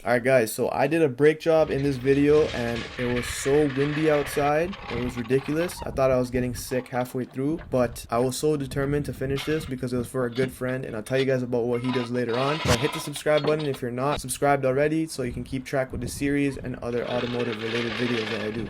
Alright guys, so I did a brake job in this video and it was so windy outside. It was ridiculous. I thought I was getting sick halfway through, but I was so determined to finish this because it was for a good friend, and I'll tell you guys about what he does later on. But hit the subscribe button if you're not subscribed already so you can keep track with the series and other automotive related videos that I do.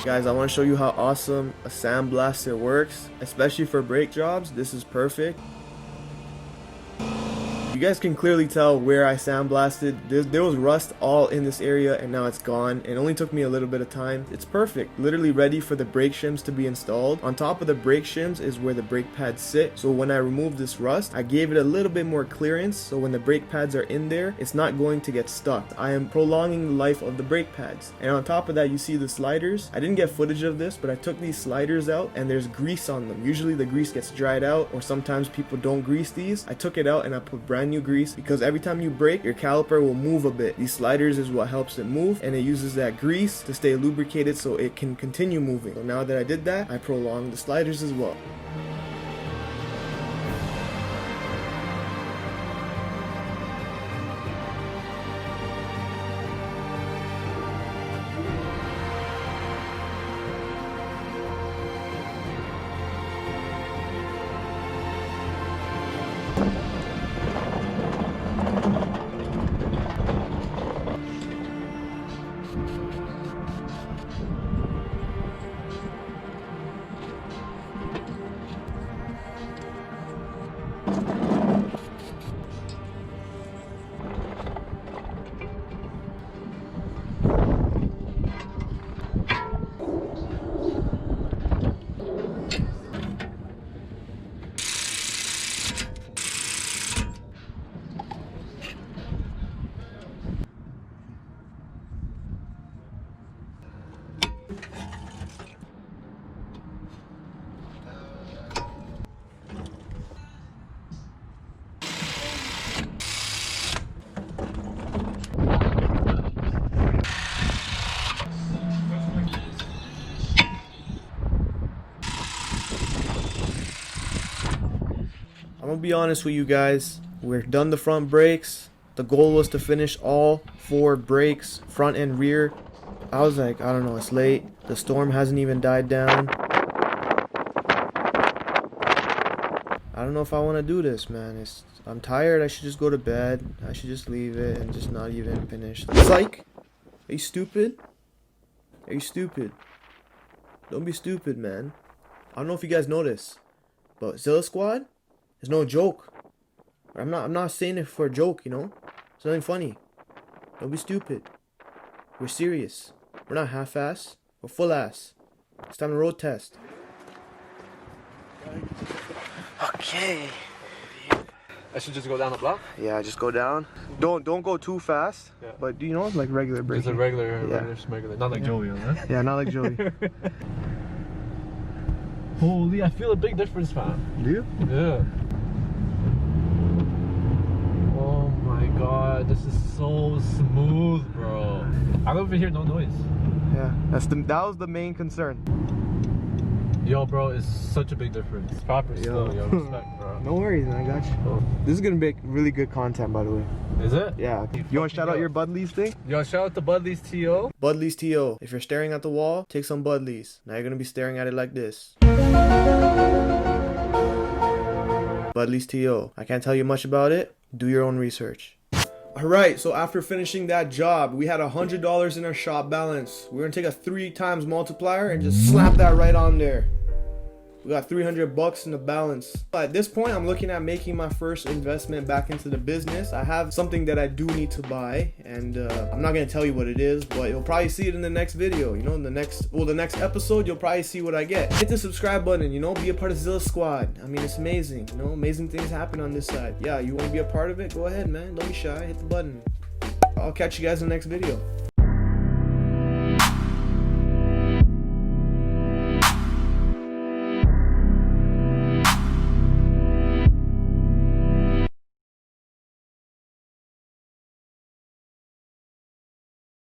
Guys, I want to show you how awesome a sandblaster works, especially for brake jobs. This is perfect. You guys can clearly tell where I sandblasted. There was rust all in this area and now it's gone. It only took me a little bit of time. It's perfect, literally ready for the brake shims to be installed. On top of the brake shims is where the brake pads sit. So when I removed this rust, I gave it a little bit more clearance, so when the brake pads are in there, it's not going to get stuck. I am prolonging the life of the brake pads. And on top of that, you see the sliders. I didn't get footage of this, but I took these sliders out and there's grease on them. Usually the grease gets dried out, or sometimes people don't grease these. I took it out and I put brand new grease, because every time you brake, your caliper will move a bit. These sliders is what helps it move, and it uses that grease to stay lubricated so it can continue moving. So now that I did that, I prolonged the sliders as well. I'm gonna be honest with you guys, we're done the front brakes. The goal was to finish all 4 brakes, front and rear. I was like, I don't know, it's late. The storm hasn't even died down. I don't know if I want to do this, man. I'm tired. I should just go to bed. I should just leave it and just not even finish. Psych! Are you stupid? Are you stupid? Don't be stupid, man. I don't know if you guys know this, but Zilla Squad, It's no joke. I'm not saying it for a joke, you know? It's nothing funny. Don't be stupid. We're serious. We're not half-ass. We're full-ass. It's time to road test. Okay. I should just go down the block? Yeah, just go down. Don't go too fast. Yeah. But do you know, like regular braking. It's a regular. Not like Joey, huh? Yeah, not like Joey. Holy, I feel a big difference, man. Do you? Yeah. Oh my god, this is so smooth, bro. I don't even hear no noise. Yeah, that was the main concern. Yo, bro, it's such a big difference. Proper slow, yo, respect, bro. No worries, man, I got you. Oh. This is gonna make really good content, by the way. Is it? Yeah. You wanna shout out your Budley's thing? Yo, shout out to Budley's TO. Budley's TO. If you're staring at the wall, take some Budley's. Now you're gonna be staring at it like this. Budley's TO. I can't tell you much about it. Do your own research. Alright, so after finishing that job, we had $100 in our shop balance. We're gonna take a 3 times multiplier and just slap that right on there. We got $300 in the balance. At this point, I'm looking at making my first investment back into the business. I have something that I do need to buy, and I'm not gonna tell you what it is, but you'll probably see it in the next video. You know, in the next episode, you'll probably see what I get. Hit the subscribe button, you know, be a part of Zilla Squad. I mean, it's amazing, you know, amazing things happen on this side. Yeah, you wanna be a part of it? Go ahead, man, don't be shy, hit the button. I'll catch you guys in the next video.